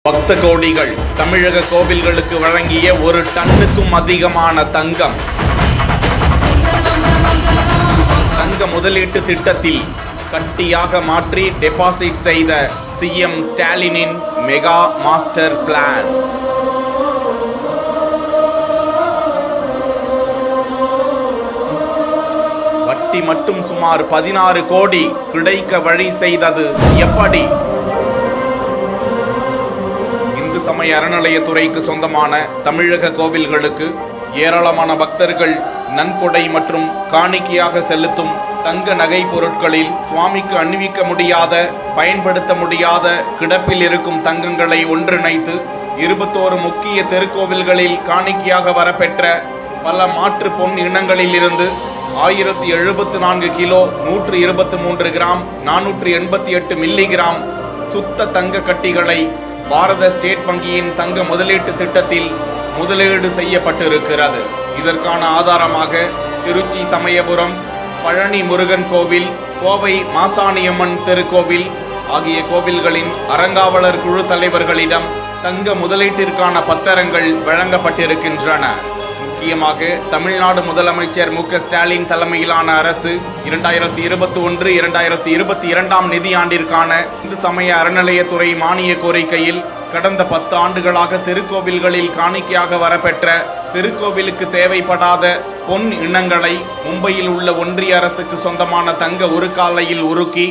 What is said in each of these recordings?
பக்த கோடிகள் தமிழக கோவில்களுக்கு வழங்கிய 1 டன்னுக்கும் அதிகமான தங்கம். தங்க முதலீட்டு திட்டத்தில் கட்டியாக மாற்றி டெபாசிட் செய்த சிஎம் ஸ்டாலினின் மெகா மாஸ்டர் பிளான். வட்டி மட்டும் சுமார் 16 கோடி கிடைக்க வழி செய்தது எப்படி? இந்து சமய அறநிலையத்துறைக்கு சொந்தமான தமிழக கோவில்களுக்கு ஏராளமான பக்தர்கள் நன்கொடை மற்றும் காணிக்கையாக செலுத்தும் தங்க நகை பொருட்களில் சுவாமிக்கு அணிவிக்க முடியாத, பயன்படுத்த முடியாத கிடப்பில் இருக்கும் தங்கங்களை ஒன்றிணைத்து 21 முக்கிய திருக்கோவில்களில் காணிக்கையாக வரப்பெற்ற பல மாற்று பொன் இனங்களில் இருந்து 1074 கிலோ, 123 கிராம், 488 மில்லிகிராம் சுத்த தங்க கட்டிகளை பாரத ஸ்டேட் வங்கியின் தங்க முதலீட்டு திட்டத்தில் முதலீடு செய்யப்பட்டிருக்கிறது. இதற்கான ஆதாரமாக திருச்சி சமயபுரம், பழனி முருகன் கோவில், கோவை மாசாணியம்மன் திருக்கோவில் ஆகிய கோவில்களின் அறங்காவலர் குழு தலைவர்களிடம் தங்க முதலீட்டிற்கான பத்திரங்கள் வழங்கப்பட்டிருக்கின்றன. முக்கியமாக தமிழ்நாடு முதலமைச்சர் மு.க.ஸ்டாலின் தலைமையிலான அரசு 2021-2022 நிதியாண்டிற்கான இந்து சமய அறநிலையத்துறை மானிய கோரிக்கையில் கடந்த 10 ஆண்டுகளாக திருக்கோவில்களில் காணிக்கையாக வரப்பெற்ற திருக்கோவிலுக்கு தேவைப்படாத பொன் இனங்களை மும்பையில் உள்ள ஒன்றிய அரசுக்கு சொந்தமான தங்க உருக்காலையில் உருக்கி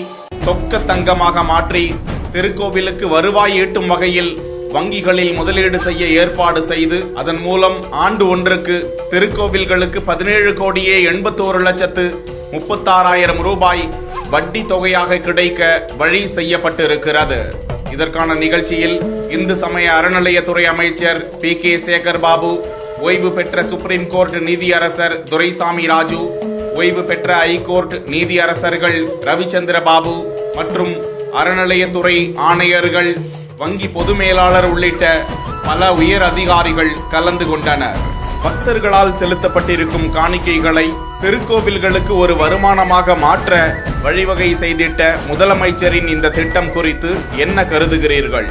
சொக்க தங்கமாக மாற்றி திருக்கோவிலுக்கு வருவாய் ஈட்டும் வகையில் வங்கிகளில் முதலீடு செய்ய ஏற்பாடு செய்து அதன் மூலம் ஆண்டு ஒன்றுக்கு திருக்கோவில்களுக்கு 17 கோடியே 81,36,000 ரூபாய் வட்டி தொகையாக கிடைக்க வழி செய்யப்பட்டிருக்கிறது. இதற்கான நிகழ்ச்சியில் இந்து சமய அறநிலையத்துறை அமைச்சர் பி.கே. சேகர் பாபு, ஓய்வு பெற்ற சுப்ரீம் கோர்ட் நீதியரசர் துரைசாமி ராஜு, ஓய்வு பெற்ற ஐகோர்ட் நீதியரசர்கள் ரவிச்சந்திர பாபு மற்றும் அறநிலையத்துறை ஆணையர்கள், வங்கி பொது மேலாளர் உள்ளிட்ட பல உயர் அதிகாரிகள் கலந்து கொண்டனர். பக்தர்களால் செலுத்தப்பட்டிருக்கும் காணிக்கைகளை திருக்கோவில்களுக்கு ஒரு வருமானமாக மாற்ற வழிவகை செய்திட்ட முதலமைச்சரின் இந்த திட்டம் குறித்து என்ன கருதுகிறீர்கள்?